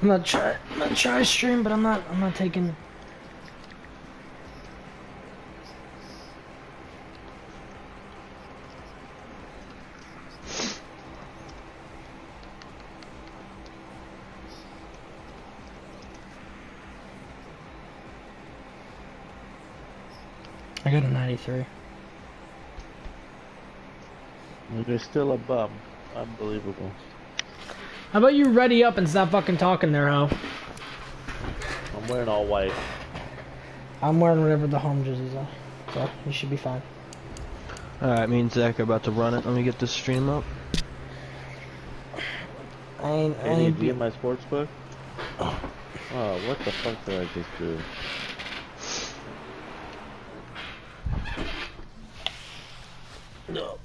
I'm gonna try stream, but I'm not taking. I got a 93. You're still a bum. Unbelievable. How about you ready up and stop fucking talking there, ho? I'm wearing all white. I'm wearing whatever the home jerseys are, so you should be fine. Alright, me and Zach are about to run it. Let me get this stream up. I ain't Did you get my sports book? Oh, what the fuck did I just do? No.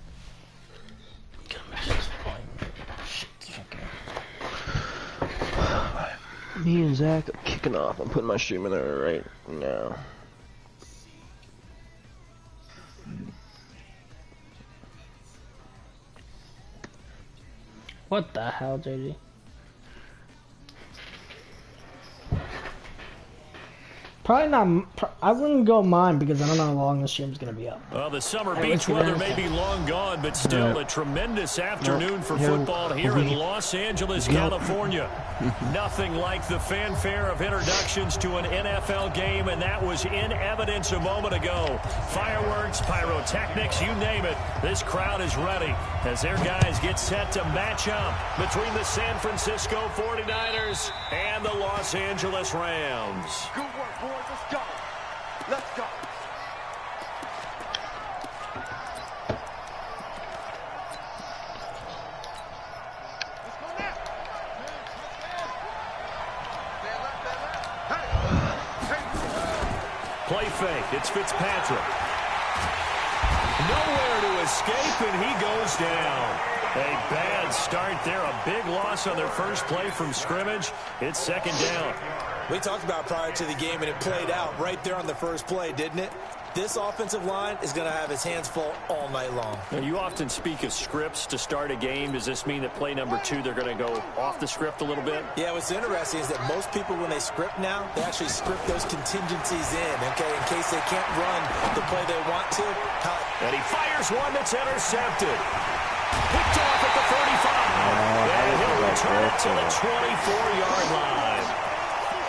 Me and Zach are kicking off. I'm putting my stream in there right now. What the hell, JD? Probably not. I wouldn't go mine because I don't know how long the stream's gonna be up. Well, the summer beach weather may be long gone, but still a tremendous afternoon for football here in Los Angeles, California. Nothing like the fanfare of introductions to an NFL game, and that was in evidence a moment ago. Fireworks, pyrotechnics, you name it. This crowd is ready as their guys get set to match up between the San Francisco 49ers and the Los Angeles Rams. Good work, boys. Let's go. Let's go. Play fake. It's Fitzpatrick. Nowhere to escape, and he goes down. A bad start there. A big loss on their first play from scrimmage. It's second down. We talked about prior to the game, and it played out right there on the first play, didn't it? This offensive line is going to have his hands full all night long. Now, you often speak of scripts to start a game. Does this mean that play number 2, they're going to go off the script a little bit? Yeah, what's interesting is that most people, when they script now, they actually script those contingencies in, okay, in case they can't run the play they want to. And he fires one that's intercepted. Picked off at the 35. And he'll return it to the 24-yard line.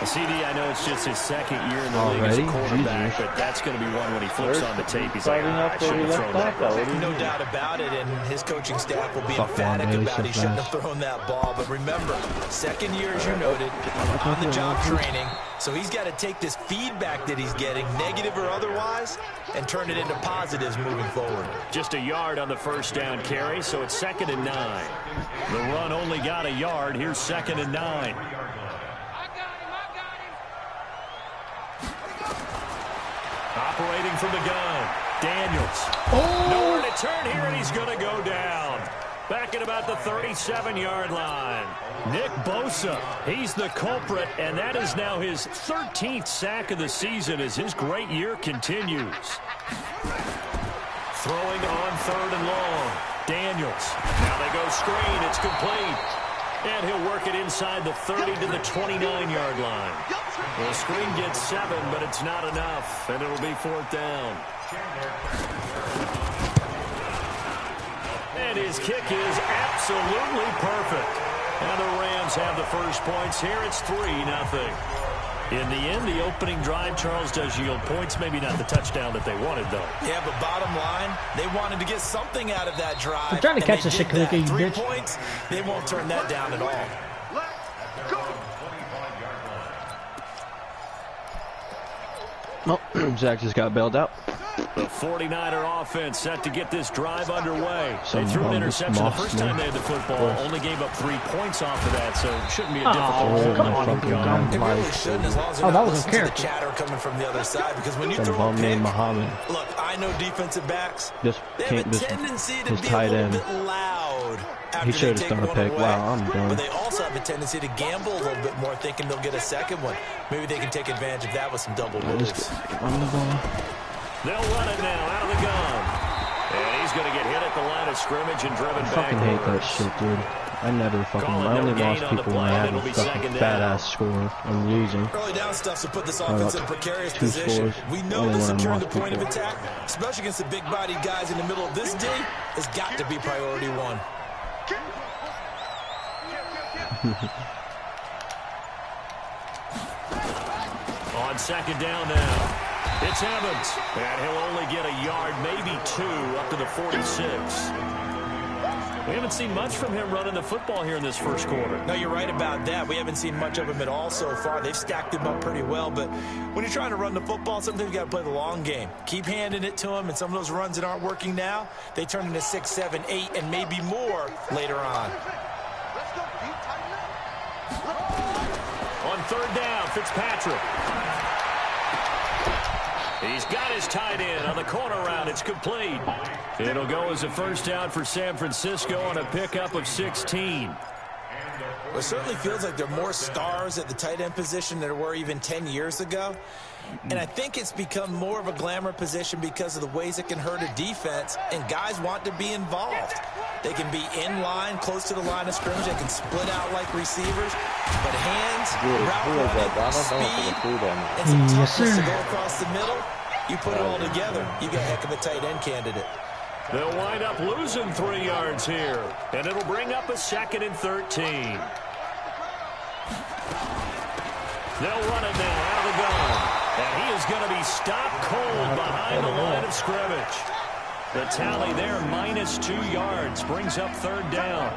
CD, I know it's just his second year in the league as a quarterback, but that's going to be one when he flips on the tape. He's like, I shouldn't have thrown that ball. No doubt about it, and his coaching staff will be emphatic about he shouldn't have thrown that ball. But remember, second year, as you noted, on-the-job training, so he's got to take this feedback that he's getting, negative or otherwise, and turn it into positives moving forward. Just a yard on the first down carry, so it's 2nd and 9. The run only got a yard. Here's 2nd and 9. Operating from the gun, Daniels. Nowhere to turn here, and he's going to go down. Back at about the 37-yard line. Nick Bosa, he's the culprit, and that is now his 13th sack of the season as his great year continues. Throwing on 3rd and long. Daniels. Now they go screen. It's complete. And he'll work it inside the 30 to the 29-yard line. The screen gets 7, but it's not enough, and it'll be 4th down. And his kick is absolutely perfect. And the Rams have the first points here. It's 3-0. In the end, the opening drive, Charles, does yield points. Maybe not the touchdown that they wanted, though. Yeah, but bottom line, they wanted to get something out of that drive. I'm trying to catch the shit, you bitch. 3 points, they won't turn that down at all. Well, Zach just got bailed out. The 49er offense set to get this drive underway. They threw an interception the first time they had the football. Only gave up 3 points off of that, so it shouldn't be a difficult come on, it really shouldn't, as long as they're not listening to the chatter coming from the other side. Because when you throw a pick, look, I know defensive backs, they have a tendency to be a little bit loud. He should have done a pick. Wow, I'm done. But they also have a tendency to gamble a little bit more, thinking they'll get a second one. Maybe they can take advantage of that with some double moves. They'll run it now out of the gun. And he's going to get hit at the line of scrimmage and driven back. I fucking hate that shit, dude. I never fucking. I only lost people when I had a fucking fat ass score. I'm losing. Early down stuff to put this offense in a precarious 2 position. scores. We know Only that when I securing the lost point of people. attack, especially against the big-bodied guys in the middle of this D, has got to be priority 1. On second down now. It's Evans. And he'll only get a yard, maybe 2, up to the 46. We haven't seen much from him running the football here in this first quarter. No, you're right about that. We haven't seen much of him at all so far. They've stacked him up pretty well, but when you're trying to run the football, sometimes you got to play the long game. Keep handing it to him, and some of those runs that aren't working now, they turn into 6, 7, 8, and maybe more later on. On third down, Fitzpatrick. He's got his tight end on the corner route. It's complete. It'll go as a first down for San Francisco on a pickup of 16. Well, it certainly feels like there are more stars at the tight end position than there were even 10 years ago. And I think it's become more of a glamour position because of the ways it can hurt a defense, and guys want to be involved. They can be in line, close to the line of scrimmage. They can split out like receivers. But hands, route running, speed, and some toughness to go across the middle, you put it all together, you got a heck of a tight end candidate. They'll wind up losing 3 yards here, and it'll bring up a 2nd and 13. They'll run it now out of the gun. And he is going to be stopped cold behind the line of scrimmage. The tally there, minus 2 yards, brings up third down.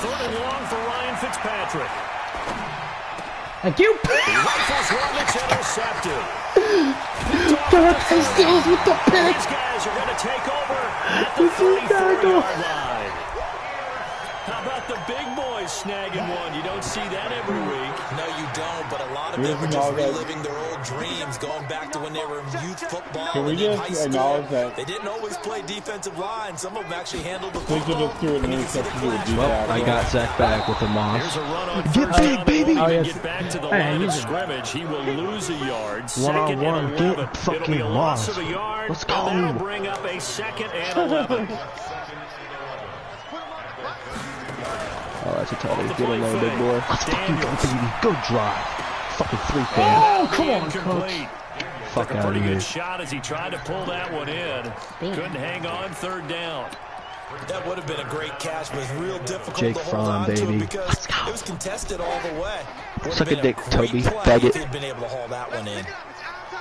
3rd and long for Ryan Fitzpatrick. Thank you. He rifles one, it's intercepted. Steals with the pick. These guys are going to take over at the 34-yard line. How about the big boys snagging one? You don't see that every week. No, you don't, but a lot of them are just reliving their old dreams, going back to when they were in youth football. Can we and just acknowledge that they didn't always play defensive line. Some of them actually handled the they could football. just threw an interception to a Well, I got Zach back with a moss. Here's a run on Get first big, down. baby. He'll Oh, yes. get back to the Hey, line of he's a- scrimmage. He will lose a yard. 1-on-1, 2nd and 11. get fucking It'll be a loss lost. of a yard. Let's And go. that'll bring up a 2nd and 11. Oh, that's a toughie. Get in there, big boy. Let's fucking go, baby. Go drive. Fucking 3 fan. Oh, come on, Incomplete. Fuck Took a out of pretty here. good shot as he tried to pull that one in. Couldn't hang on, third down. That would have been a great catch, but it's real difficult Jake to hold Fromm, on to baby. it because it was contested all the way. Would Suck have a been dick, great Toby. play Bag if it. he'd been able to haul that one in.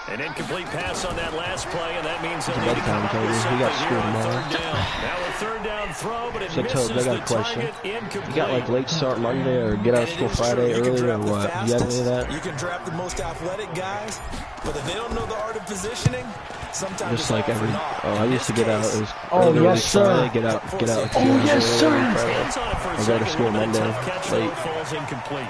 An incomplete pass on that last play, and that means they'll It's need to come bedtime, up Toby. with He something got here screwed on tomorrow. third down. Now a third down throw, but it So, misses Toby, I got the a question. target. Incomplete. You got like late start Monday or get out of school Friday You can early or draft the what? Do you have any of that? You can draft the most athletic guys, but if they don't know the art of positioning, sometimes Just it's like all for every. naught. Oh, I In used to this get out. case, It was Oh, early yes, sir. Friday, get out like 2 hours yes, early sir. on Friday. Hands on it for a Or go to second, school a little bit of Monday, tough catch, though, late. falls incomplete.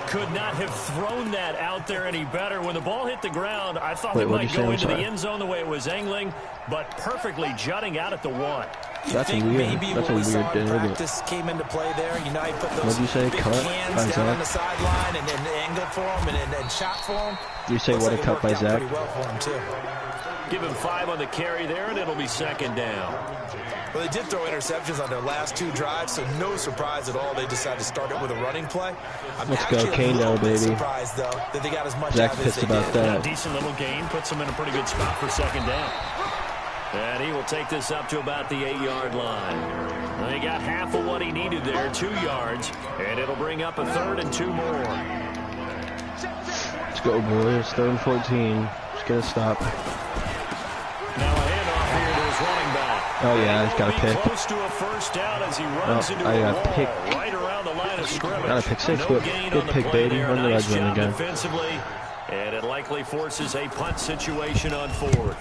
Could not have thrown that out there any better. When the ball hit the ground, I thought Wait, it what'd might you say? go I'm into the sorry. end zone the way it was angling, but perfectly jutting out at the 1. That's think weird. maybe That's what a we saw weird in thing. practice came into play there. You know, he put those What'd you say? big Cut hands by down on Zach? the sideline and angled for him and shot for him. You say Looks what like a it cut worked by out Zach? pretty well for him too. Give him 5 on the carry there, and it'll be second down. Well, they did throw interceptions on their last 2 drives, so no surprise at all. They decided to start it with a running play. I'm Let's go, actually a Kano, little bit baby. surprised though that they got as much Zach out of it as pissed they about did. that. A decent little gain puts him in a pretty good spot for second down. And he will take this up to about the 8-yard line. Well, he got half of what he needed there, 2 yards, and it'll bring up a 3rd and 2 more. Let's go, boys. 3rd and 14. Just gotta stop. Now a handoff here to his running back. Oh, yeah, he's got a He'll be pick. close to a first down as he runs Oh, into I a got wall pick. right around the line of scrimmage. Got a pick 6, No but gain good on the pick, play baby. there. Run the Nice red zone job again. defensively, and it likely forces a punt situation on 4th.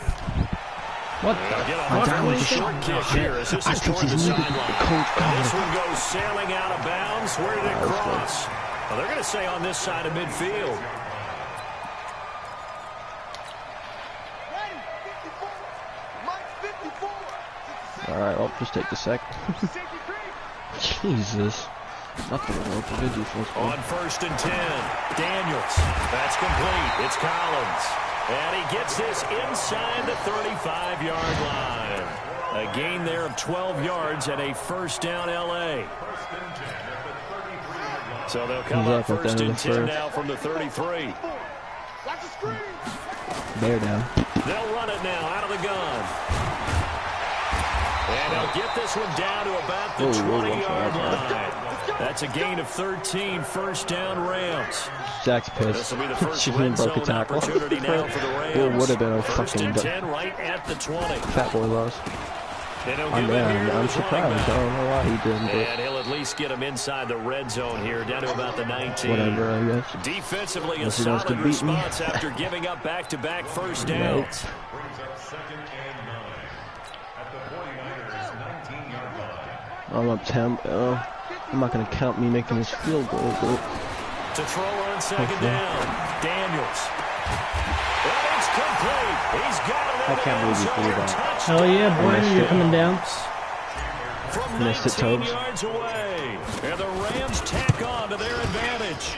What They'll get a the? fairly What the short kick here as this is toward the sideline. This one goes sailing out of bounds. Where did it cross? Well, they're going to say on this side of midfield. Alright, well, just take the sack. Jesus. Nothing wrong with the defense. On 1st and 10, Daniels. That's complete. It's Collins. And he gets this inside the 35-yard line. A gain there of 12 yards and a first down L.A. So they'll come up first and 10 now from the 33. They're down. They'll run it now out of the gun. And they'll get this one down to about the 20-yard line. That's a gain of 13, first down Rams. Zach's pissed. This will be the first Shouldn't red broke a zone tackle. opportunity now for the Rams. It would have been a first fucking and 10 right at the 20. Fat boy loss. I'm surprised. I don't know why he didn't. And he'll at least get him inside the red zone here, down to about the 19. Whatever, I guess. Defensively, a solid response after giving up back-to-back first downs. I'm up 10. I'm not going to count me making this field goal. To throw on second down, Daniels. And it's complete. He's got it. I can't believe you threw that. Hell yeah, boy, you're coming down. From Missed it, 19 Tobes. yards away. And the Rams tack on to their advantage.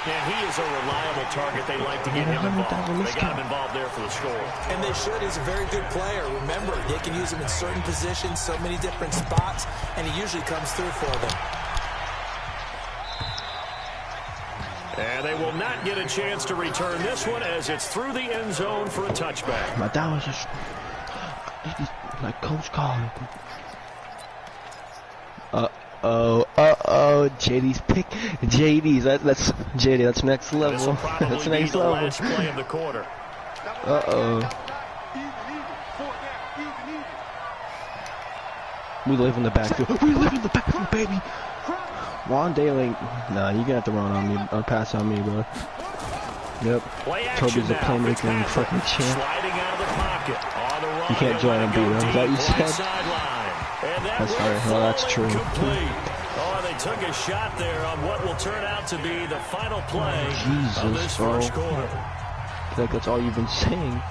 And he is a reliable target. They like to get him involved. They got him involved there for the score. And they should. He's a very good player. Remember, they can use him in certain positions, so many different spots, and he usually comes through for them. And they will not get a chance to return this one as it's through the end zone for a touchback. My dad was just like Coach Colin. JD's pick. JD's. That's JD. That's next level. That's next level. Last play of the quarter. We live in the backfield. We live in the backfield, baby. Ron Daly. Nah, you're gonna have to run on me or pass on me, bro. Yep. Toby's a playmaker and fucking champ. Sliding out of the pocket. On the run. You can't join him, beat him. Is that what you said? That's right. Well, that's true. Oh, they took a shot there on what will turn out to be the final play of this bro. first quarter. I feel like that's all you've been saying.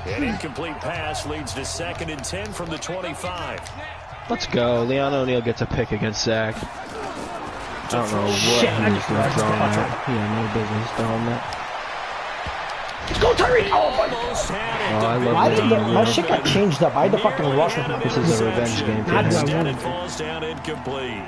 An incomplete pass leads to 2nd and 10 from the 25. Let's go. Leon O'Neal gets a pick against Zach. I don't know what he was doing throwing that. He had no business throwing that. Let's go, Tyreek! Oh, my God. Oh, I love Why did Leon my O'Neal. shit got changed up? I had to fucking rush with my This is a revenge game for Not him. who I Instead, wanted it falls down incomplete.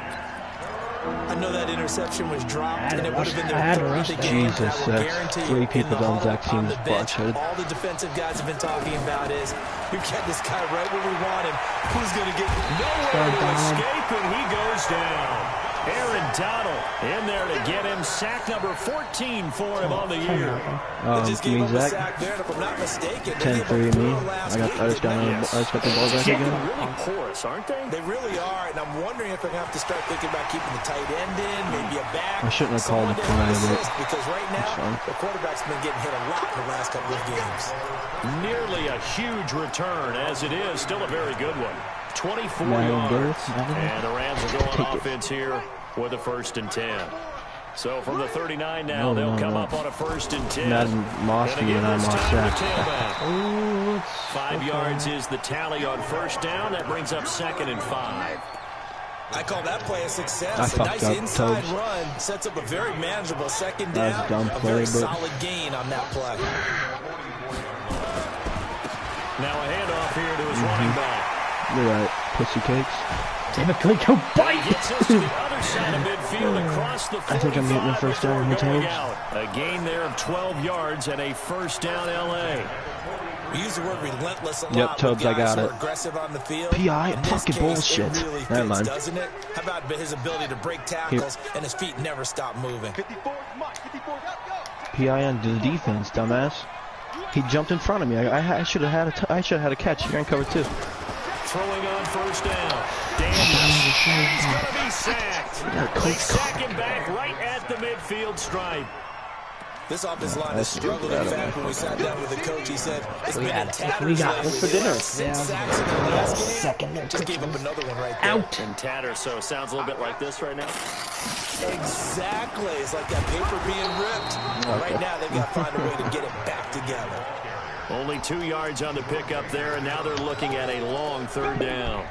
I know that interception was dropped, and it would have been I had their to third of rush the that. game. Jesus, I will that's guarantee three you, people in the on huddle, Zach's team on the is bench, butchered. all the defensive guys have been talking about is, we get this guy right where we want him. Who's going to get nowhere to escape, and he goes down. Aaron Donald in there to get him sack number 14 for him on the year. They just gave Me, up a Zach. sack there, and if I'm not mistaken, 10-3 me. I just got the ball back They're again. really porous, aren't they? They really are, and I'm wondering if they're going to have to start thinking about keeping the tight end in, maybe a back. I shouldn't have called someone the to flag, but assist, because right now, fine. the quarterback's been getting hit a lot the last couple of games. Nearly a huge return, as it is. Still a very good one. 24 yards. And the Rams will go on offense here with a 1st and 10. So from the 39 now, they'll come up on a 1st and 10. Madden Mosby and I'm off Zach. 5 yards is the tally on 1st down. That brings up 2nd and 5. I call that play a success. I A fucked nice up, inside Tobes. run sets up a very manageable 2nd That was down. a dumb A play, very but- solid gain on that play. Now a handoff here to his running back. You're right. Pussy cakes. Damn it, click, go bite! Gets us to the other side of midfield across the 45. I think I'm getting the first down before in the going Tobes. out. A gain there of 12 yards and a 1st down L.A. We use the word relentless a lot. Yep, Tobes, with I got guys who it. are aggressive on the field. PI, In this fucking case, bullshit. It really Never fits, mind. doesn't it? How about his ability to break tackles and his feet never stop moving? PI on the defense, dumbass. He jumped in front of me. I should have had a catch. You're in cover 2. Throwing on 1st down. Daniels. He's going to be sacked. They sack him back right at the midfield stripe. This offensive line has struggled. In fact, when we sat down with the coach, he said it's been in tatters. We got lately. this for dinner. 6 sacks in the last game. Second. Just gave up another one right there. Out. In tatters, so it sounds a little bit like this right now. Exactly. It's like that paper being ripped. Right now, they've got to find a way to get it back together. Only 2 yards on the pickup there, and now they're looking at a long 3rd down.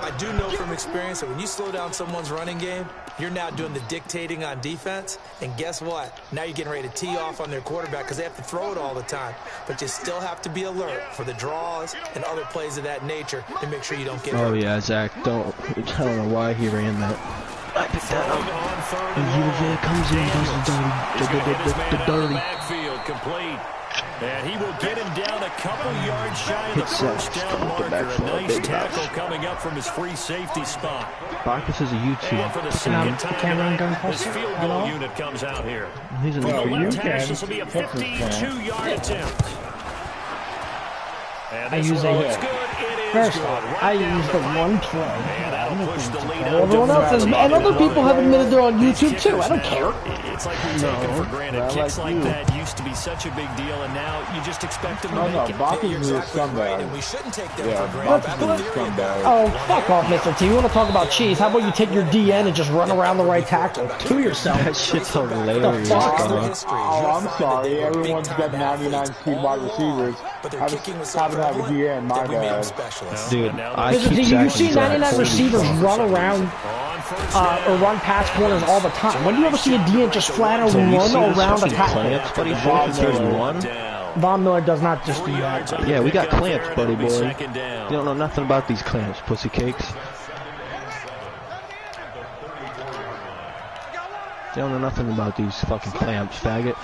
I I do know from experience that when you slow down someone's running game, you're now doing the dictating on defense. And guess what? Now you're getting ready to tee off on their quarterback because they have to throw it all the time. But you still have to be alert for the draws and other plays of that nature to make sure you don't get hurt. Oh, yeah, Zach, I don't know why he ran that. I picked that up. And he comes in, does the dirty. Backfield complete. And he will get him down a couple yards shy of the first down marker. A nice tackle coming up from his free safety spot. Bacchus is a YouTube. And for the second time, his field goal unit comes out here. He's an left hash, this will be a 52-yard attempt. I use first off, I use the one play. Everyone else has, and other people have admitted they're on YouTube too. I don't care. It's like we take it for granted. Kicks like that used to be such a big deal, and now you just expect them to make it. Bacchus is a scumbag. And we shouldn't take them for granted. Oh, fuck off, Mr. T. You want to talk about cheese? How about you take your DN and just run around the right tackle? To yourself. That shit's hilarious. Oh, I'm sorry. Everyone's got 99 speed wide receivers. But their kicking was so Haven't had a DN, my bad. Dude, Mr. T, you see 99 receivers run around or run past corners all the time. When do you ever see a DN just flat out run around a tackle? Von Miller does not just do that. Yeah, we got clamps, buddy boy. You don't know nothing about these clamps, pussy cakes. You don't know nothing about these fucking clamps, faggot.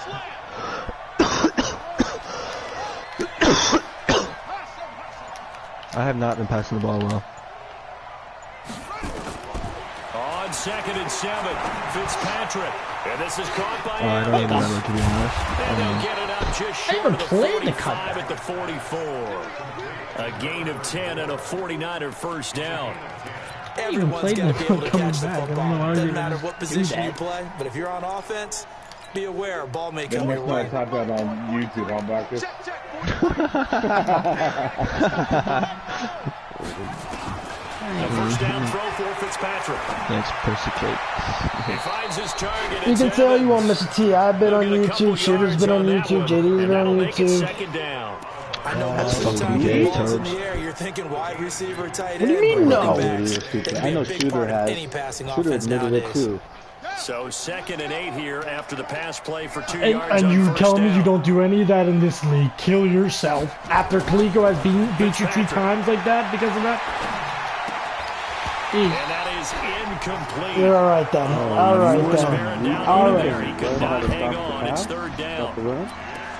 I have not been passing the ball well. On 2nd and 7, Fitzpatrick. And this is caught by I don't even remember, to be honest. And they'll get it up just short of the 45 at the 44. A gain of 10 and a 49er first down. Everyone's got to be able to catch the football. Doesn't matter what position you play, but if you're on offense, be aware, ball may come your way. Type that on YouTube, on Bacchus. A first down throw for Fitzpatrick. Thanks, pussy cake. He finds his target. You can tell you want Mr. T. I've been on YouTube. Shooter's been on YouTube. JD's been on YouTube. Second down. I know That's most of the time fucking the ball's gay, in the air, you're thinking wide receiver, tight end. What do you mean, no? I know Shooter has. Shooter admitted it too. So 2nd and 8 here after the pass play for 2 And, yards. and you on tell first me down. you don't do any of that in this league. Kill yourself. After Kaliko has beat you 2 times like that because of that? And that is incomplete. You're alright then. Alright then. Alright. He could not hang on. It's 3rd down.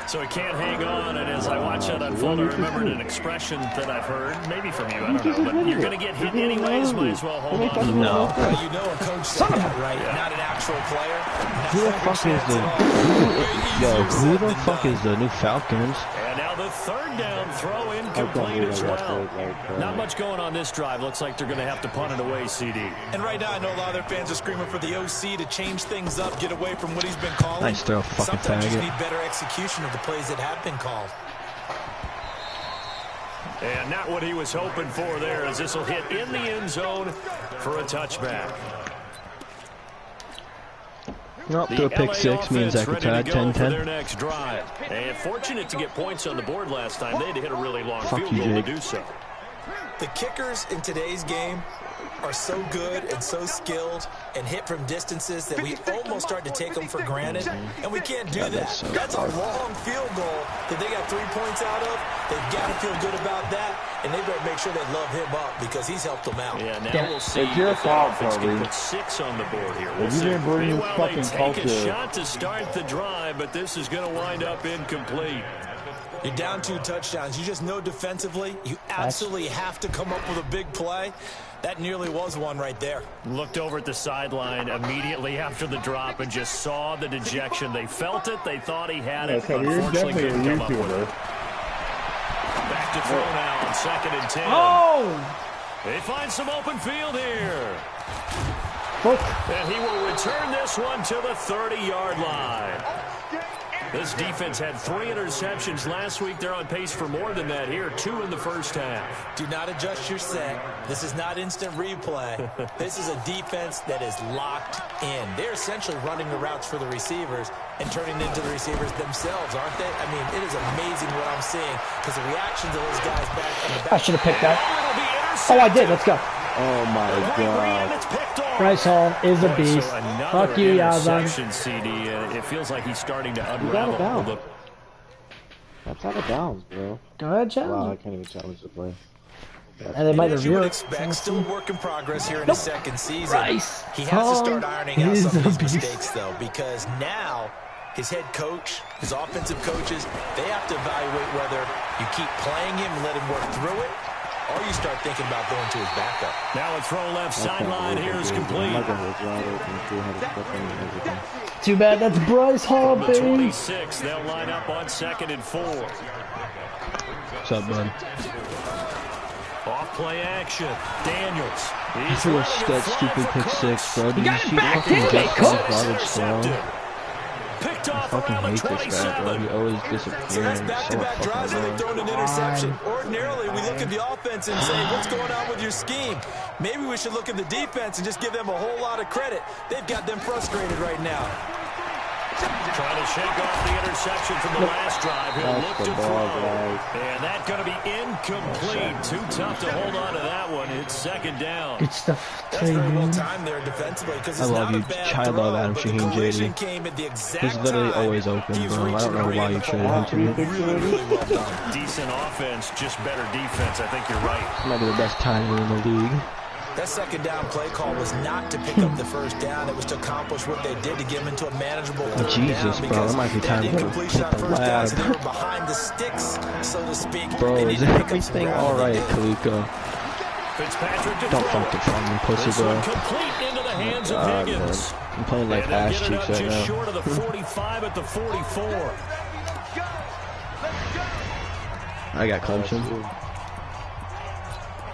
So he can't hang on, and as I watch that unfold, I remembered an expression that I've heard, maybe from you, I don't know, but you're going to get hit anyways, might as well hold on to the ball. Well, you know a coach said that, right? Not an actual player. Who the fuck is the new Falcons? And now the 3rd down throw incomplete as well. Not much going on this drive. Looks like they're going to have to punt it away, CD. And right now, I know a lot of their fans are screaming for the OC to change things up, get away from what he's been calling. Nice throw, fucking Sometimes you faggot. just need better execution of the plays that have been called. And not what he was hoping for there, as this will hit in the end zone for a touchback. Nope, to a pick 6 means I could tie 10-10. Next drive. And fortunate to get points on the board last time. They had to hit a really long field you, goal Jake. to do so. The kickers in today's game are so good and so skilled and hit from distances that we almost start to take them for granted, and we can't do that. That's a long field goal that they got 3 points out of. They've got to feel good about that, and they better make sure they love him up because he's helped them out. Yeah, now we'll see. It's your fault, It's going Toby. to put 6 on the board here. If you didn't bring this Meanwhile, they fucking take a culture. shot to start the drive, but this is going to wind up incomplete. You're down 2 touchdowns. You just know defensively you absolutely have to come up with a big play. That nearly was one right there. Looked over at the sideline immediately after the drop and just saw the dejection. They felt it. They thought he had it. So you're Unfortunately, definitely a couldn't come up with YouTuber. it. Back to throw now on 2nd and 10. Oh! They find some open field here. Look. And he will return this one to the 30-yard line. This defense had 3 interceptions last week. They're on pace for more than that here. 2 in the first half. Do not adjust your set. This is not instant replay. This is a defense that is locked in. They're essentially running the routes for the receivers and turning into the receivers themselves, aren't they? I mean, it is amazing what I'm seeing because the reactions of those guys back in the back. I should have picked that. Oh, I did. Let's go. Oh my god. Bryce Hall is a beast. Fuck you, Yazan. CD. It feels like he's starting to You got it unravel. down. That's out of bounds, bro. Go ahead, Wow, I challenge. can't even challenge the play. And they might As you review would it. expect, still work in progress here in his second season. Bryce He has to start Hall ironing out is some of a his beast. mistakes, though, because now his head coach, his offensive coaches, they have to evaluate whether you keep playing him and let him work through it, or you start thinking about going to his backup. Now a throw left sideline here is complete. Too bad that's Bryce Hall, From the baby. 26, they'll line up on 2nd and 4. What's up, bud? Off play action. Daniels. He He's threw running it that flat stupid for pick Cooks. 6, bro. Did you got it see back, fucking didn't he, Jeff Cooks? garbage, bro? Picked I off fucking around the hate this guy, bro. 27. He always So disappears. that's So back-to-back fucking drives where they've thrown an interception. Ordinarily, we look at the offense and say, what's going on with your scheme? Maybe we should look at the defense and just give them a whole lot of credit. They've got them frustrated right now. Trying to shake off the interception from the last drive. He'll look to throw. And that's going to be incomplete. Too tough to hold on to that one. It's 2nd down. Good stuff. That's very well timed there defensively because I it's love not you. a bad I throw, love Adam but the Shaheen, collision JD. came at the exact He's literally time always open, he was bro. I reaching don't know to why bring you the traded ball. him to me. Really well done. Decent offense, just better defense. I think you're right. He might be the best tight end in the league. That second down play call was not to pick up the first down. It was to accomplish what they did to get him into a manageable third Jesus, down. bro, that might be time to incompletion hit on the first down, so they lab. were behind the sticks, so to speak. Bro, They is needed to pick up some everything ground, and alright, they did. Kaliko? Fitzpatrick to Don't throw. fucking try me, pussy, This bro. one complete into the hands of God, man. Higgins. I'm playing like And they'll ass get it cheeks up right just now. short of the 45 at the 44. I got Clemson.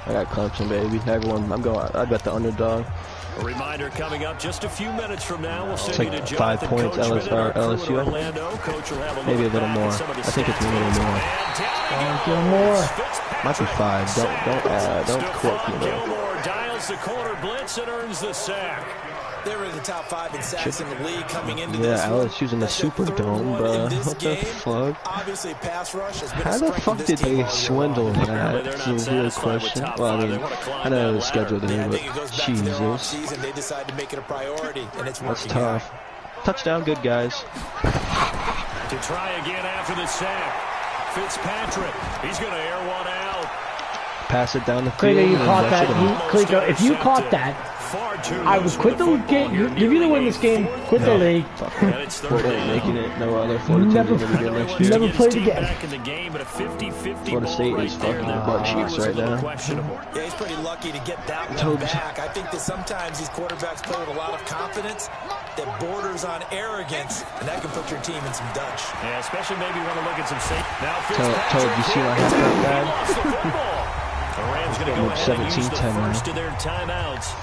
I got Clemson, baby. Everyone, I bet the underdog. A reminder coming up just a few minutes from now. We'll send like you to 5 Jonathan points, Coachman and our crew LSU, in Orlando. Coach will have a Maybe a look little back more. at some of the I think it's a stats. little more. And down he goes. Gilmore. Fitzpatrick. Might be 5. Don't quote me, Stephon though. Gilmore dials the corner blitz and earns the sack. They were in the top 5 in sacks in the league coming into this Yeah, one. LSU's in the That's their third Superdome, one bruh. in this What the game. fuck? Obviously, pass rush has been How a the strength fuck of this did team they all year swindle long. that? They're That's not a real satisfied with question. top Well, I five. They mean, wanna climb I know that the ladder. schedule Yeah, I did, think it goes but back to their Jesus. offseason. They decided to make it a priority, and it's That's working out. tough. Touchdown, good guys. To try again after the sack. Fitzpatrick. He's going to air one out. Pass it down the field. Clego, you and caught rush that. it in. Clego, if you caught that, Far too I loose would quit with the football game. here. Give you the win this game. Quit the league. And it's third Florida down. making it. No other Florida team Never- is going to be good next Wants to year. Never get his played team again. back in the game, but a 50-50 Florida ball State right is there. fucking That butt was cheeks a right little now. questionable. Yeah, he's pretty lucky to get that one Told you. back. I think that sometimes these quarterbacks play with a lot of confidence that borders on arrogance, and that can put your team in some Dutch. Yeah, especially maybe want to look at some safety. Now Told you, see my half that He bad? lost the football. The Rams going to go Look, ahead and use the 17-10 now. first of their timeouts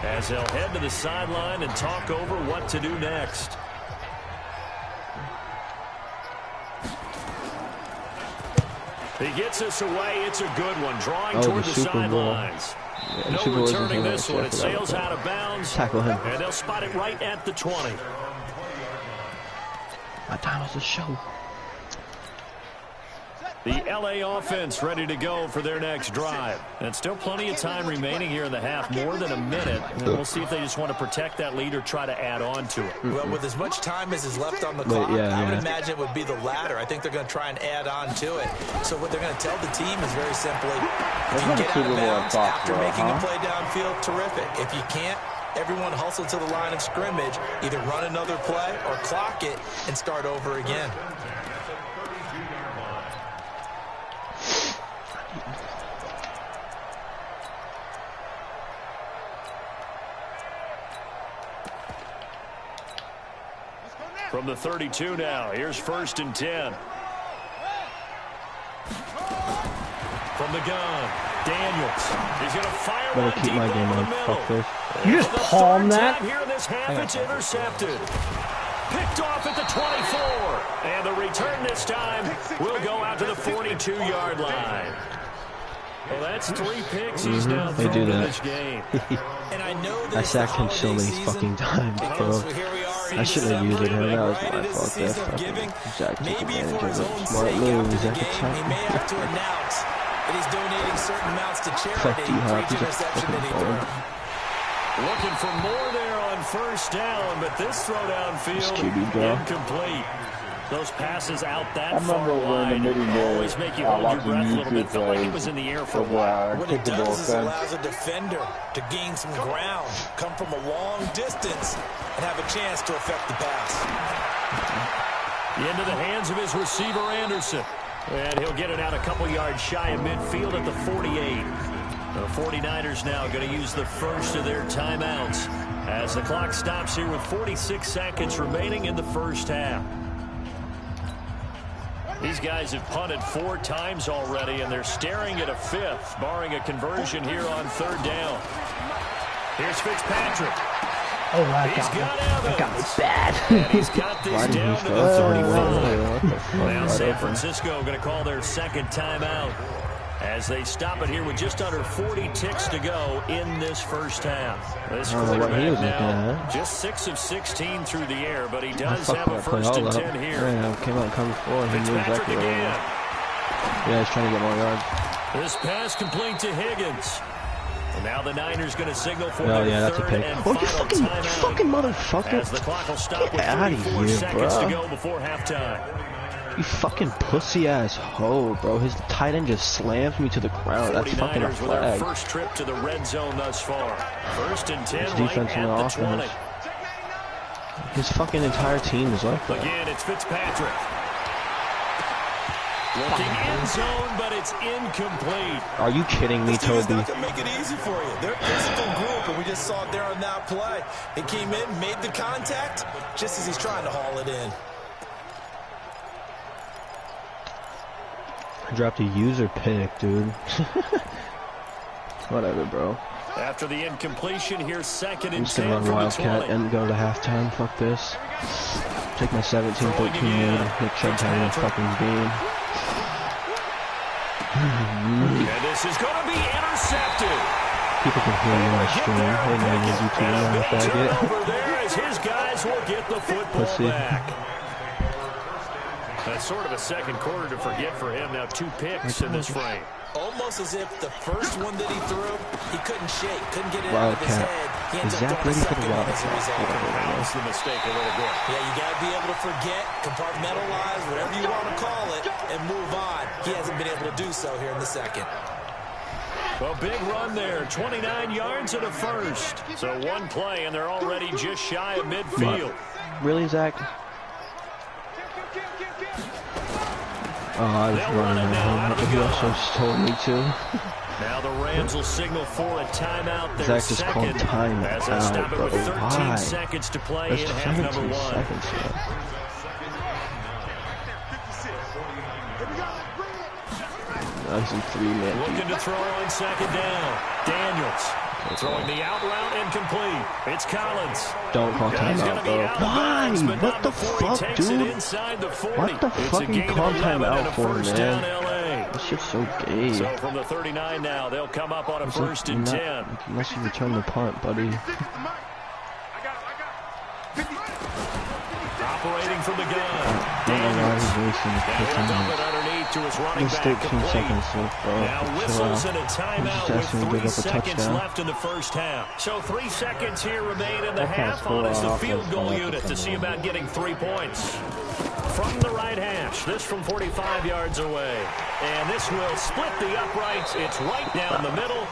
as they'll head to the sideline and talk over what to do next. He gets us away. It's a good one. Drawing Oh, toward the the Super Bowl. sidelines. Yeah, the No Super Bowl isn't returning until this next one. year. It I forgot sails about out of bounds. Tackle him. And they'll spot it right at the 20. My time was a show. The LA offense ready to go for their next drive. And still plenty of time remaining here in the half, more than a minute. And we'll see if they just want to protect that lead or try to add on to it. Well, with as much time as is left on the clock, yeah, I would yeah. imagine it would be the latter. I think they're going to try and add on to it. So what they're going to tell the team is very simply, if you get out of bounds after making a play downfield, terrific. If you can't, everyone hustle to the line of scrimmage, either run another play or clock it and start over again. From the 32 now, here's 1st and 10. From the gun, Daniels. He's going to fire Better one keep deep my game over on. the middle. Fuck this. You just For the palm third that? time here in this half, it's intercepted. Picked off at the 24. And the return this time will go out to the 42-yard line. Well, that's 3 picks he's now They thrown do in that. this game. And I know that I it's the sacked him so holiday many season, fucking times, bro. because here we are in I shouldn't have used it, December, man. That was right? my It is the fault. That season of fucking giving. Jack took Maybe advantage for of his it. own Smart sake move. after the Zach game, he may have to announce And he's donating certain amounts to charity for each interception that he throws. Looking for more there on first down, but this throw downfield incomplete. Those passes out that far wide always make you hold your breath a little bit. Felt like it was in the air for a while. What it does is allows a defender to gain some ground, come from a long distance, and have a chance to affect the pass. Into the hands of his receiver, Anderson. And he'll get it out a couple yards shy of midfield at the 48. The 49ers now going to use the first of their timeouts as the clock stops here with 46 seconds remaining in the first half. These guys have punted 4 times already, and they're staring at a 5th, barring a conversion here on 3rd down. Here's Fitzpatrick. Oh, that got me bad. And he's got this down to the 35. Now San Francisco going to call their second timeout as they stop it here with just under 40 ticks to go in this first half. This quarterback now just 6 of 16 through the air, but he does have a 1st and 10 here. Came out and covered 4. He moved back a little bit. Yeah, he's trying to get more yards. This pass complete to Higgins. And now the Niners going to signal for that's a pick. Oh, you fucking motherfucker. As the clock will stop with 34 seconds to go before halftime. You fucking pussy-ass hoe, bro. His tight end just slams me to the ground. That's fucking a flag. With our first trip to the red zone thus far. 1st and 10 his defense right at the 20. His fucking entire team is like that. Again, it's Fitzpatrick. Looking in zone, but it's incomplete. Are you kidding me, Toby? Not gonna make it easy for you. They're a physical group, and we just saw it there on that play. He came in, made the contact, just as he's trying to haul it in. I dropped a user pick, dude. Whatever, bro. After the incompletion, here's 2nd and 10 I'm just gonna run Wildcat and go to halftime. Fuck this. Take my 17-13 lead and hit Chubb out of the fucking game. And this is going to be intercepted. People can hear you on the stream. They know you're YouTube now, faggot. Over there as his guys will get the football back. That's sort of a second quarter to forget for him. Now 2 picks in this frame. Almost as if the first one that he threw, he couldn't shake, couldn't get it out of his head. He ends up throwing the second one as a result. That was the mistake a little bit. Yeah, you got to be able to forget, compartmentalize, whatever you want to call it, and move on. He hasn't been able to do so here in the second. A big run there, 29 yards and a 1st. So 1 play, and they're already just shy of midfield. Really, Zach? Oh, I was running at home, but he also told me to. Now the Rams will signal for a timeout. Zach just called timeout, as they stop it with 13 why? seconds to play That's in half number 1. Seconds, Nice and 3-man. Looking to throw on 2nd down. Daniels. Throwing the out route incomplete. It's Collins. Don't call timeout, bro. Why? What the fuck, dude? What the fuck you call timeout for, man? This shit's so gay. So from the 39 now, they'll come up on a 1st and 10. Unless you return the punt, buddy. Operating from the gun. Daniels. To his running back complete. Now whistles and a timeout with 3 seconds left in the first half. So 3 seconds here remain in the half on as the field goal unit to see about getting 3 points. From the right hash, this from 45 yards away. And this will split the uprights. It's right down the middle.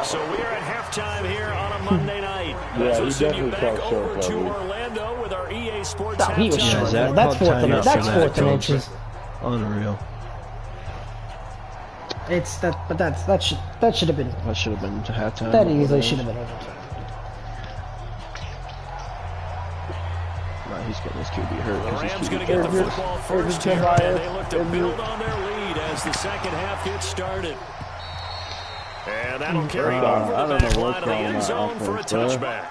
So we're at halftime here on a Monday night. Yeah, we'll send you back over to Orlando with our EA Sports He was short. That's 4th and inches. Unreal. It's that, but that should have been. That should have been to halftime. That easily should have been overtime. Nah, he's getting his QB hurt. The Rams going to get the football first here, and they look to build on their lead as the second half gets started. And that'll carry over the back line of the end zone for a touchback.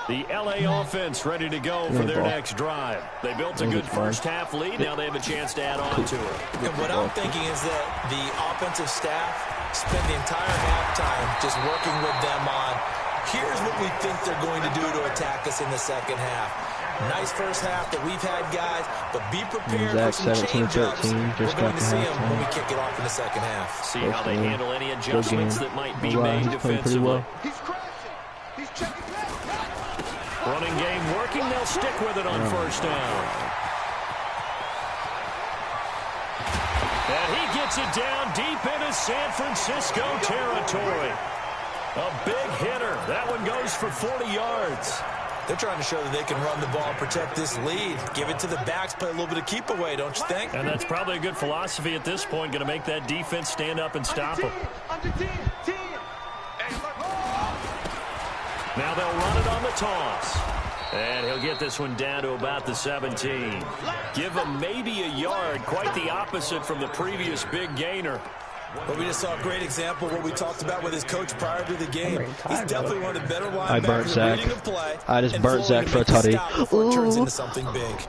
The LA offense ready to go for their next drive. They built a good first half lead. Now they have a chance to add on to it. And what I'm thinking is that the offensive staff spend the entire halftime just working with them on, here's what we think they're going to do to attack us in the second half. Nice first half that we've had, guys, but be prepared Zach, for some 17-13, change-ups. just We're going got to see the them when we halftime. kick it off in the second half. See how they handle any adjustments that might be Wow, made he's playing pretty defensively. well. Running game working. They'll stick with it on first down. And he gets it down deep into San Francisco territory. A big hitter. That one goes for 40 yards. They're trying to show that they can run the ball and protect this lead. Give it to the backs, play a little bit of keep away, don't you think? And that's probably a good philosophy at this point. Going to make that defense stand up and stop them. Now they'll run it on the toss. And he'll get this one down to about the 17. Give him maybe a yard. Quite the opposite from the previous big gainer. But we just saw a great example of what we talked about with his coach prior to the game. He's definitely one of the better linebackers. I burnt Zach. I just burnt Zach for a tutty. Before it turns into something big.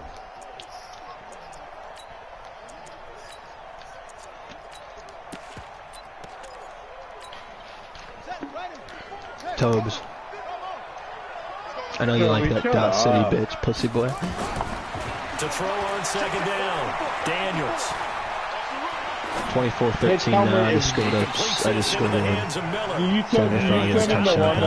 Tobes. I know you like that Dot City bitch, pussy boy. To throw on second down, Daniels. 24-13 now. I just scored a 75-yard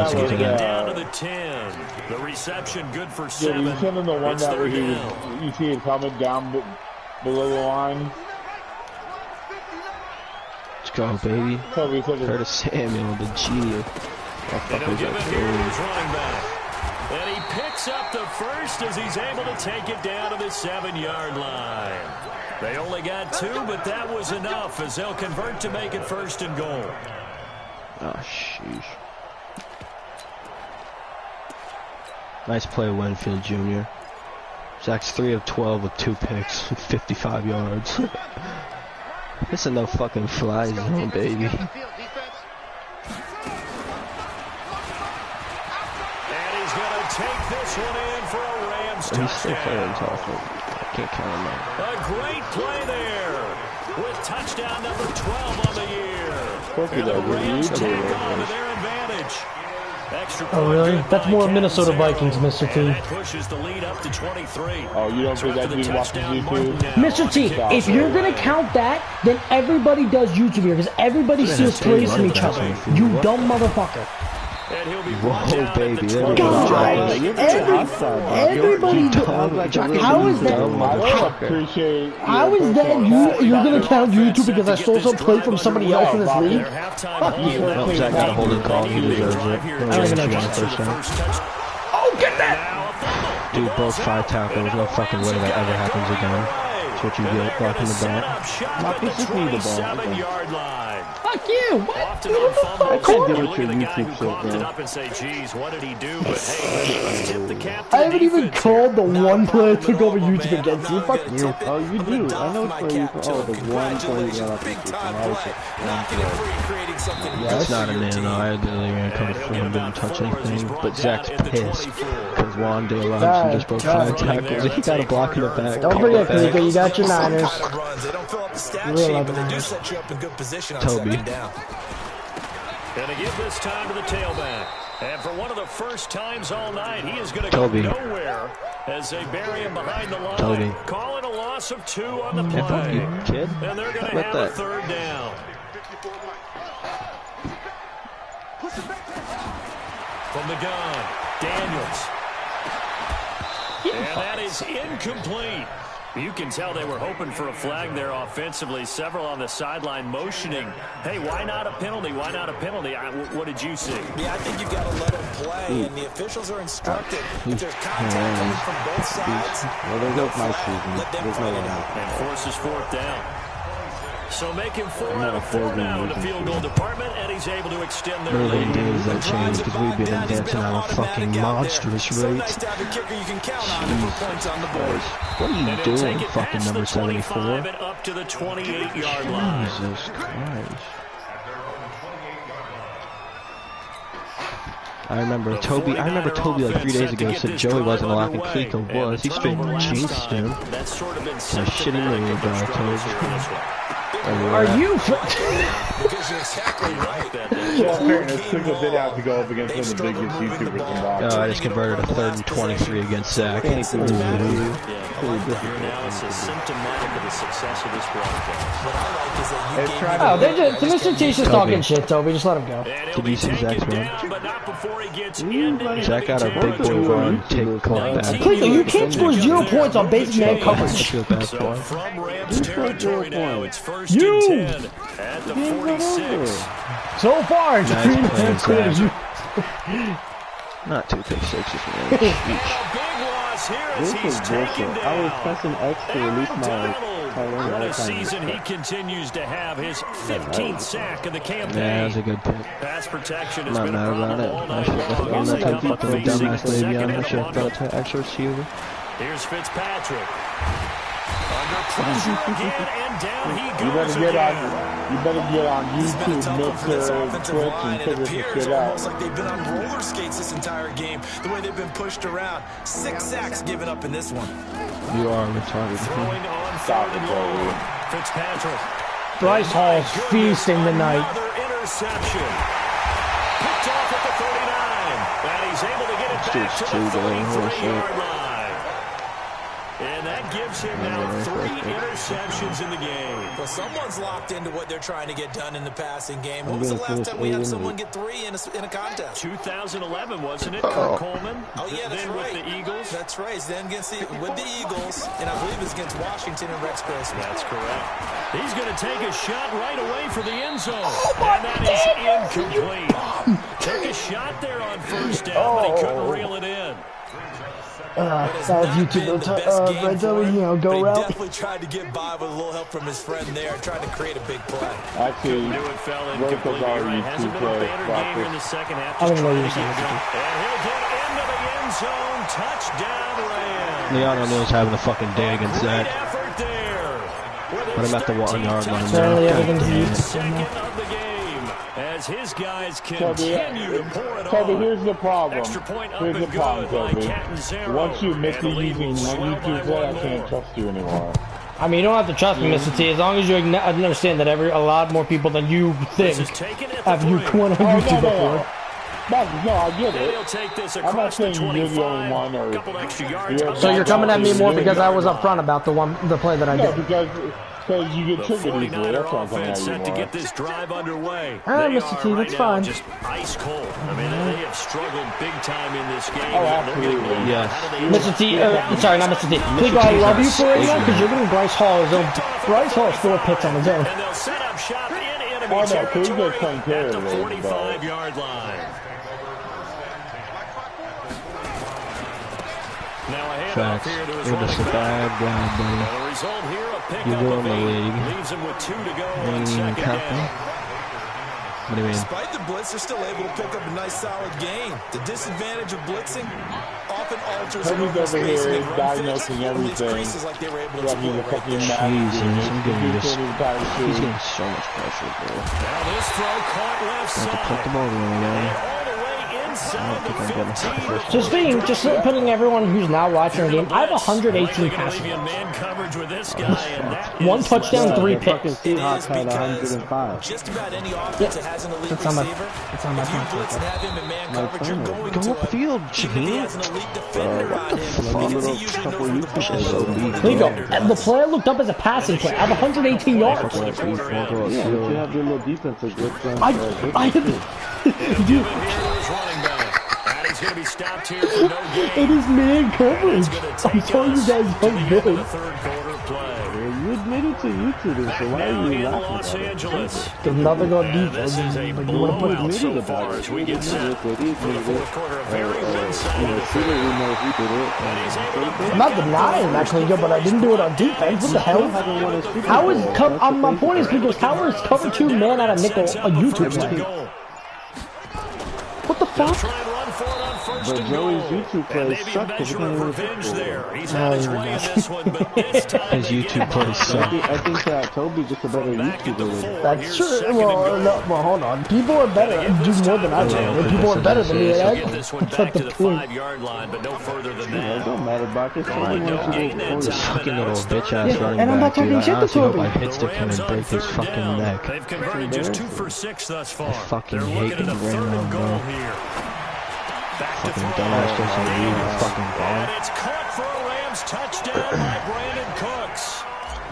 touchdown. Down to the 10. The reception good for 7. Yeah, you sent him the one that where you see it coming down below the line. Let's go, baby. Curtis Samuel, the G. And he'll give it here to his running back. And he picks up the first as he's able to take it down to the 7-yard line. They only got 2, but that was enough as they'll convert to make it first and goal. Oh, sheesh. Nice play, Winfield Jr. Zach's 3 of 12 with 2 picks, 55 yards. This is no fucking fly zone, baby. And he's going to take this one in for a Rams touchdown. He's still playing tough. I can't count him out. A great play there with touchdown number 12 on the year. And the Rams take on to their advantage. Oh, really? That's more Minnesota Vikings, Mr. T. That pushes the lead up to 23. Oh, you don't think that dude watches YouTube? Mr. T, if you're going to count that, then everybody does YouTube here, because everybody steals plays from each other. You dumb motherfucker. And he'll be whoa, baby. God, everybody. How is that? How is that you're going to count YouTube because I stole some play from somebody else in this league? Fuck you. Nope, Zach got a holding call. He deserves it. I don't even know. Oh, get that! Dude broke 5 tackles. No fucking way that ever happens again. That's what you get blocking the back. Not physically the ball. Fuck you! What? I can't do it to YouTube shit, man. I haven't even called the one play I took over YouTube against you. Fuck you. Oh, you do. I know it's where you the one play you got up That's not a nano. I literally ran cover 4 and didn't touch anything. But Zach's pissed because Juan De La Robinson just broke 5 tackles. He got a block in the back. Don't forget, Kuzika, you got your Niners. They don't fill up the stat sheet, but they do set you up in good position on Toby. second down. Going to give this time to the tailback. And for one of the first times all night, he is going to Toby. go nowhere as they bury him behind the line. Toby. Call it a loss of 2 on the play. Yeah, fuck you, kid. And they're going to have a third down. From the gun, Daniels. And that is incomplete. You can tell they were hoping for a flag there offensively. Several on the sideline motioning. Hey, why not a penalty? Why not a penalty? What did you see? Yeah, I think you've got to let them play, and the officials are instructed. If there's contact coming from both sides, let them fight it out. And forces 4th down. So making 4 out of 4 now in the field goal department, and he's able to extend their Early lead. days that changed because we've been dancing on a fucking monstrous rate. Nice to have a kicker you can count on to put points on the board. What are you And he'll doing, take it fucking past number the 25 74? and up to the 28-yard line. Jesus Christ. I remember Toby like 3 days ago said Joey wasn't laughing. Clico was. He straight jinxed him. That's sort of been My shitty move, bro, Toby. Are you? Because you're exactly right. Well, fairness, Signal did have to go up against one of the biggest YouTubers involved. Oh, I just converted a 3rd and 23 against Zach. Your analysis symptomatic of the success of this broadcast. What I like is that you gave Oh, they're just Mr. T's just talking shit, Toby. Just let him go. Did you see Zach's run? Zach got a Zach big boy run, take call back. Cleveland, you can't score 0 points on basic man I coverage. feel bad for him. From Rams territory now, it's 1st You! and 10 at the 46. So far, it's Nice play, Zach. you. Not 2 pick sixes, man. And a big loss here as he's taken down. I was pressing X to release my What a season he continues to have, his 15th sack of the campaign. Yeah, that was a good pick. Pass protection I'm has not been a mad about problem it. all I night should long. have As that they come up fucking facing dumbass lady second on. I and should have one. thought to extra receiver. Here's Fitzpatrick. Under pressure again, and down he You goes better again. get on It's been a YouTube, tough one for this Mixer, offensive Twitch, line. and It figure this appears shit out. almost like they've been on roller skates this entire game, the way they've been pushed around. 6 sacks given up in this one. You are retarded. Throwing on Stop 3rd it, and Joey. long. Fitzpatrick. Bryce Hall's feasting tonight. Another interception. Picked off at the 39. And he's able to get it back to the 33-yard line. And that gives him now 3 interceptions in the game. Well, someone's locked into what they're trying to get done in the passing game. When was the last time we had someone get 3 in a contest? 2011, wasn't it, Kurt Coleman? Oh, yeah, that's then right. with the Eagles. That's right. Then with the Eagles, and I believe it's against Washington and Rex Grossman. That's correct. He's going to take a shot right away for the end zone. And that is incomplete. Took a shot there on 1st down, but he couldn't reel it in. That was YouTube. Right over, go He route. definitely tried to get by with a little help from his friend there and tried to create a big play. Actually, Knew it fell vertical incomplete. guard It hasn't been a banner game here in the second half. I don't know what Just you're trying to saying. get going. And he'll get into the end zone. Touchdown, Rams. Leon O'Neal's having a fucking day against Great Zach. effort there. Put him at the 1 yard line. Apparently everything's God damn it. used. Second of the game as his guys continue to pour it Toby, on. here's the problem. Extra point up Here's and the problem, good by Toby. Catanzaro. Once you admit to And the lead using will one swell by YouTube play, I one can't more. trust you anymore. I mean, you don't have to trust me, Mr. T, as long as you understand that a lot more people than you think This is taken at the have you 3. went on YouTube before. No, I get And it. he'll take this I'm not across the saying you're the only 25. one or... Couple extra yards. Yeah, So you're coming at me more because I was upfront about the play that I No, did. because you get The triggered easily. 49er That's why I'm coming offense at you set to more. get this drive underway. Alright, They Mr. are T, right that's now fine. just ice cold. I mean, they have struggled big time in this game. Oh, They're getting absolutely. blown out. Yes. How do they Mr. T, sorry, not Mr. T. Clego, I love you for right now because you're getting Bryce Hall. Bryce Hall has 4 picks on his own. And they'll set up shop in enemy Oh, no, territory Cleveland's playing at the terribly, 45-yard line. Now a handoff Facts. here to his You're running just a back. bad guy, And the result here, a pickup You're of in the 8. league. Leaves him with 2 to go buddy. on second down. What do you mean? Despite the blitz, they're still able to pick up a nice, solid gain. The disadvantage of blitzing often alters Toby's the over spacing here and run diagnosing fits. everything. Creases like they were able to Like he's a exploit right fucking there. mad Jesus, I'm getting this. He's He's getting so much pressure, bro. Now this throw caught left I have to put side. the ball in again. And all the way inside the 15. Just putting everyone who's now watching the game, I have 118 Likely gonna passing leave you in yards. man coverage with this guy, and that 1 is touchdown, less 3 than- picks. It is Seahawks had because 105. just about any offense that has an elite That's on my- receiver, that's on my if you phone. blitz and have him in man coverage, you're going Go to upfield, him. Even if he has an elite defender on him, because he usually knows where the ball is. Clego, and the play I looked up as a passing play. I have 118 yards. Yeah, but you have your little defensive good friend. I Give it here to his running back. And he's going to be stopped here for no gain. It is man coverage. It's going to I'm take telling you us guys, to I'm the end of good. the third quarter play. You admitted to YouTubing, so why Now are you in laughing Los about it? Angeles. There's nothing on And defense. this is a But you want to put blowout so admitted far about as it. we get set for the fourth quarter. A very one-sided Cedar, we know he did it. And he's able to I'm not denying that, Clego, but I didn't do it on defense. What the hell? How is my point is because how is cover 2 man out of nickel a YouTube play? goal. What the fuck? Try and run for it on first and goal. And maybe a measure of revenge there. He's had his way in this one, but this time his YouTube plays suck. I think that Toby's just a better YouTuber. That's true. Well, hold on. People are better. Do more than I do. People are better than me. Get this one back to the 5-yard line, but no further than that. It don't matter about this. Fucking little bitch ass running and I'm not back, dude. talking shit I to honestly hope Toby. I hit stick him and break his fucking neck. They've converted just 2 for 6 thus far. I fucking They're hate looking at a the 3rd and goal bro. here. Back to Fucking throw. dumbass doesn't read the fucking ball. And it's caught for a Rams touchdown by Brandon Cooks.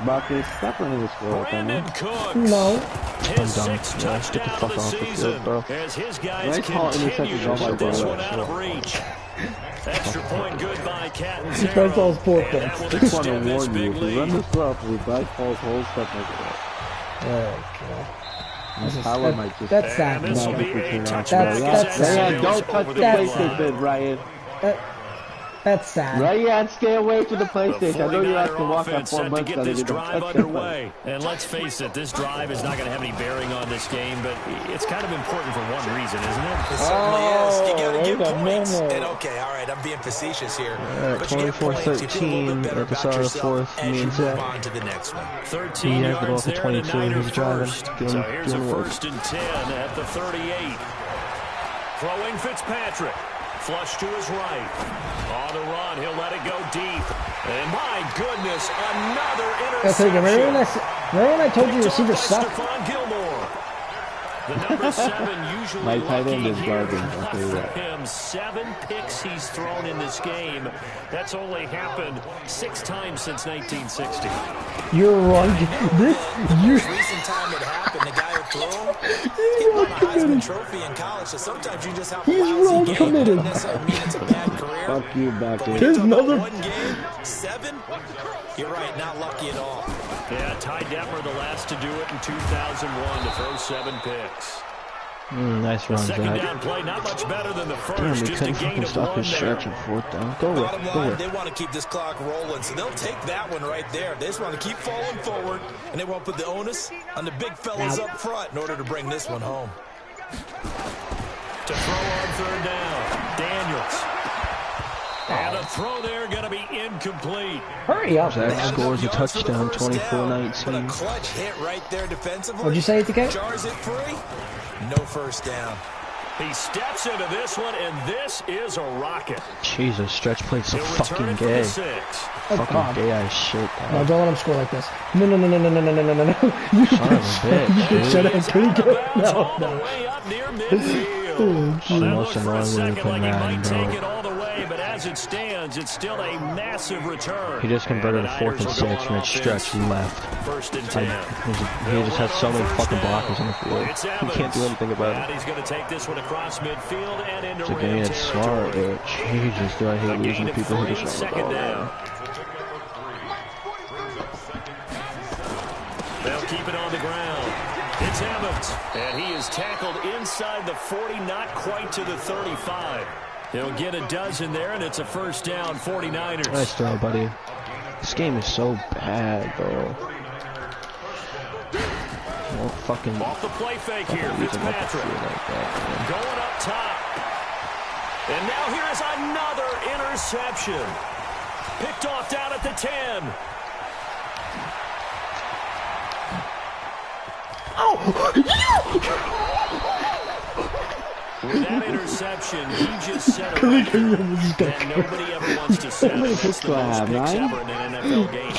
Bucket, stop running this score. Brandon Cooks. No. His I'm done. 6th Yeah, get the touchdown fuck of the off the season. field, bro. As his guys Nice call, continue interception, to oh my put this God. one out of reach. Extra point good by Catton's That's all sport And that things. will I just want to extend this warn you, big if you run lead. this properly, Black Falls whole stuff like that. That's sad. And this will be a That's touchback. sad. Ryan, don't touch the PlayStation, Ryan. That's sad. Ryan, stay away from the The PlayStation. I know you're 49er asking walk on offense 4 set to months get now. this They don't drive touch underway. And let's face it, this drive is not going to have any bearing on this game, but it's kind of important for one reason, isn't it? It certainly is. You got to wait get a points. minute. And okay, all right, I'm being facetious here. Alright, But you get points, you feel a little 24-13, bit better about episode yourself 4th, as me you and move Zach. on to the next one. 13 He has the yards ball for there 22, to Niner he's driving. first. Doing- So here's a doing work. 1st and 10 at the 38. Throwing Fitzpatrick. Flush to his right. On the run, he'll let it go deep. And my goodness, another interception. Remember when I told you receivers suck? Stephon Gilmore. The number 7 usually My tight end lucky is here. garbage, I'll tell you For that. him, 7 picks he's thrown in this game. That's only happened 6 times since 1960. You're wrong. Most recent time it happened, the guy who threw him, he won a Heisman Trophy in college, so sometimes you just have a He's lousy wrong game. committed. Doesn't necessarily mean it's a bad career. Fuck you, But Bucket. when Here's you talk about another- one game, 7, you're right, not lucky at all. Yeah, Ty Detmer the last to do it in 2001 to throw 7 picks. Nice The run, second Zach. down play, not much better than the first, Damn, they just a couldn't gain fucking of stop 1 his there. stretch and 4th down. Go Bottom with, go line, with. they want to keep this clock rolling, so they'll take that one right there. They just want to keep falling forward, and they won't put the onus on the big fellas up front in order to bring this one home. To throw on 3rd down, Daniels. And a throw there going to be incomplete. Hurry up. Zach They scores a have yards for the touchdown, first down, But a 24-19. clutch hit right there defensively. What'd you say, TK? Jars it free. No first down. He steps into this one, and this is a rocket. Jesus, stretch play's so He'll return fucking it for gay. the 6. Oh, Fucking God. gay ass shit, No, dog. don't let him score like this. No. You Son of a bitch, can dude. shut up pretty good. All No. the way up near midfield. Oh, Well, that most looked for a annoying second thing like he in might Madden, take bro. it all the way, but as it stands, it's still a massive return. He just converted And a the 4th and Niners will go 6 on and it stretched offense. and left. 1st and 10. He just has so many fucking blockers on the field. It's He Evans. can't do anything about And it. he's going to take this one across midfield and into It's a Ram game that's smart, territory. but Jesus, do I hate A losing gain to of people who 3, just run the second ball, down. man. They'll keep it on the ground. It's Evans, and he is tackled inside the 40, not quite to the 35. He'll get a dozen there, and it's a 1st down, 49ers. Nice throw, buddy. This game is so bad, bro. Well, fucking Off the play fake here, using up the Fitzpatrick. field like that, man. Going up top. And now here is another interception. Picked off down at the 10. With that interception, he just set a record that nobody ever wants to set. many It's picks the do I most have, picks 9? ever in an NFL game.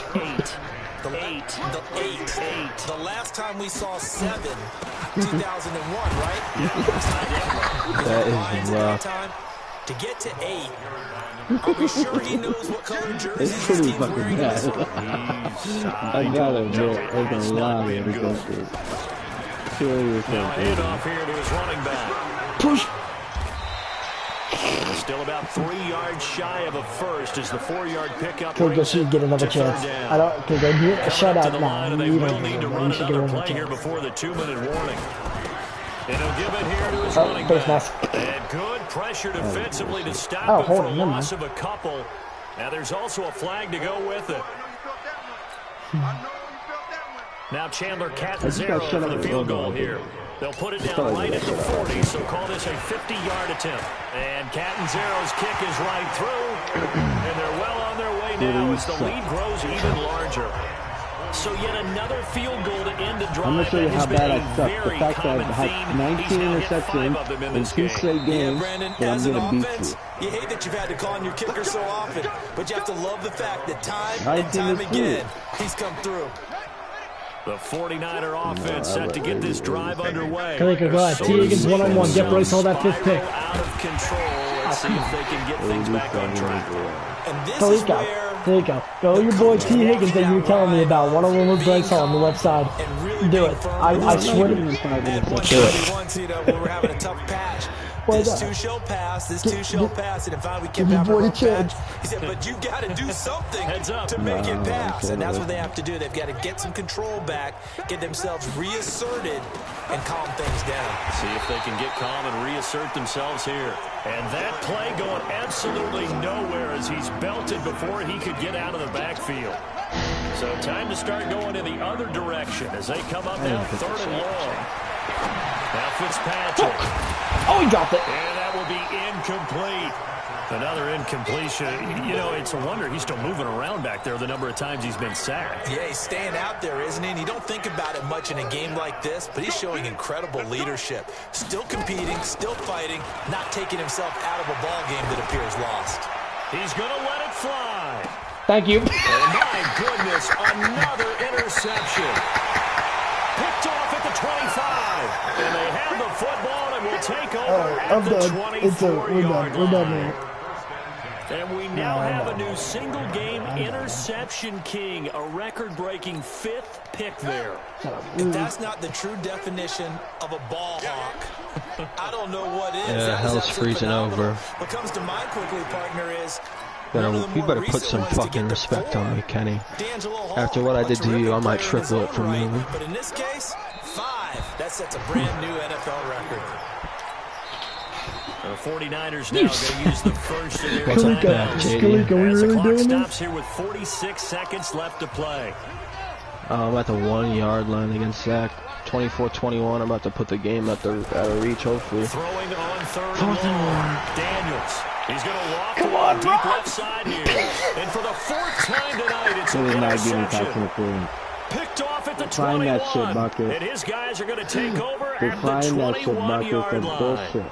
8. The last time we saw 7, 2001, right? That is rough. Time. To get to 8, are we sure he knows what color jersey It's his pretty team's fucking wearing? bad. I gotta admit, there's a lot of interceptions. Serious Now a handoff here to his running back. Push. Still about 3 yards shy of a first as the 4-yard pickup. Could go brings see it get another to chance. 3rd down. I don't. Could go do a Coming up to shutout the now. line, and they You will don't need to know. run You should get another another play here chance. before the 2-minute warning. And he'll give it here to his Oh, running first back. pass. And good pressure defensively to stop Oh, him hold for a on, never loss mind. of a couple. Now there's also a flag to go with it. Now Chandler I just got Catanzaro shut for up the with field one goal ball. here. They'll put it down right at the 40, so call this a 50-yard attempt. And Catanzaro's kick is right through, and they're well on their way now as the lead grows even larger. So yet another field goal to end the drive. I'm going to show you how bad I suck. The fact that I've had 19 interceptions in 2 straight games, Brandon, but I'm as an going to beat offense, you. you hate that you've had to call on your kicker so often, but you have to love the fact that time and time again, he's come through. The 49er offense set to get this drive underway. Kalika, go ahead. T. Higgins one-on-one. Get Bryce Hall that 5th pick. Out of control. Let's see if they can get things back on track. And this is Kalika, where... there you go. Go your boy T. Higgins that you were telling me about. One-on-one with Bryce Hall on the left side. Do it. I swear to you. Do it. When we're having a tough patch. This two shall pass, and if finally we kept having a patch. He said, but you got to do something to make it pass. And that's what they have to do. They've got to get some control back, get themselves reasserted, and calm things down. See if they can get calm and reassert themselves here. And that play going absolutely nowhere as he's belted before he could get out of the backfield. So time to start going in the other direction as they come up now 3rd and long. Now Fitzpatrick. Oh, he dropped it. And that will be incomplete. Another incompletion. You know, it's a wonder he's still moving around back there the number of times he's been sacked. Yeah, he's staying out there, isn't he? And you don't think about it much in a game like this, but he's showing incredible leadership. Still competing, still fighting, not taking himself out of a ball game that appears lost. He's going to let it fly. Thank you. And my goodness, another interception. Picked off at the 25. And they have the football and will take over at the 24-yard line. We're done, man. And we now have a new single-game interception king, a record-breaking 5th pick there. If that's not the true definition of a ball hawk, I don't know what is. Yeah, hell's freezing over. What comes to mind quickly, partner, is you better put some fucking respect on me, Kenny. After what I did to you, I might triple it from you. But in this case, 5. That sets a brand new NFL record. The 49ers now going to use the first of their Kalika, we as the really clock doing stops this? here with 46 seconds left to play. I'm at the 1-yard line against Zach. 24-21. I'm about to put the game out of reach, hopefully. Throwing on 3rd and long. Daniels. He's going to walk Come on, deep left side here. And for the 4th time tonight, it's an interception. Picked off at the 21. That shit, Bucket. And his guys are going to take over They're at the 21-yard line. Bullshit.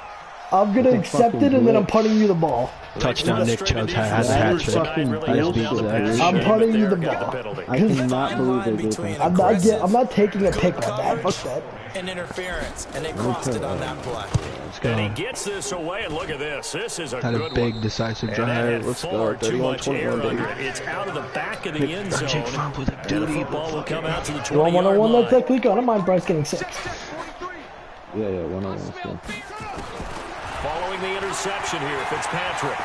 I'm going to accept it, and then I'm punting you the ball. Touchdown, Nick Chubb has a hat trick. I'm punting you the ball. I cannot believe they did that. I'm not taking a pick on that. Fuck that. An interference, and they crossed it on that play. And he gets this away, and look at this. This is a Had good a big, one. decisive drive. Let's go. Too much air under it. It's out of the back of the end zone. And the football will come out to the 20-yard line. One-on-one, let's take Kalika. I don't mind Bryce getting 6. Yeah, one-on-one. Following the interception here, Fitzpatrick.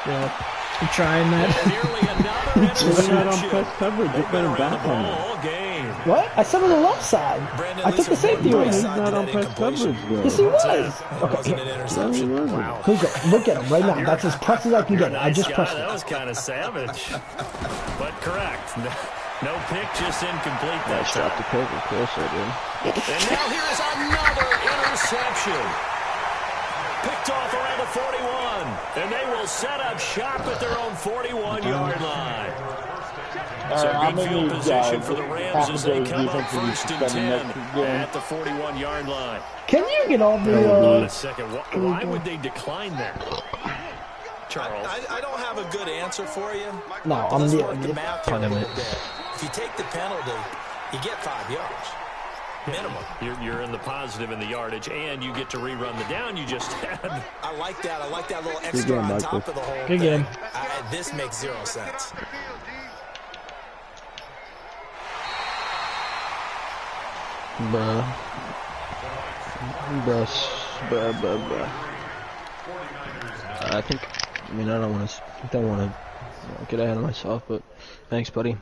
Yeah, I'm trying that. Nearly another interception. on press coverage. They've been back on all game. What? I said on the left side. I took the safety away. He's not on press coverage, bro. Yes, he was. Okay, an interception. Wow. Look at him right now. That's as pressed as I can get. I just pressed it. That was kind of savage. But correct. No pick, just incomplete. Nice drop the pick, of course I did. And now here is another interception. Picked off around the 41. And they will set up shop at their own 41-yard line. So good field position for the Rams as they come up 1st and 10 at the 41-yard line. Can you get off the... Hold on a second. Why would they decline that? Charles? I don't have a good answer for you. No, I'm Let's the... work the math here a little bit. If you take the penalty, you get 5 yards. Minimum. You're in the positive in the yardage, and you get to rerun the down you just had. I like that. I like that little extra on top of the whole thing. Good game. This makes 0 sense. Bruh. I don't want to get ahead of myself, but thanks, buddy.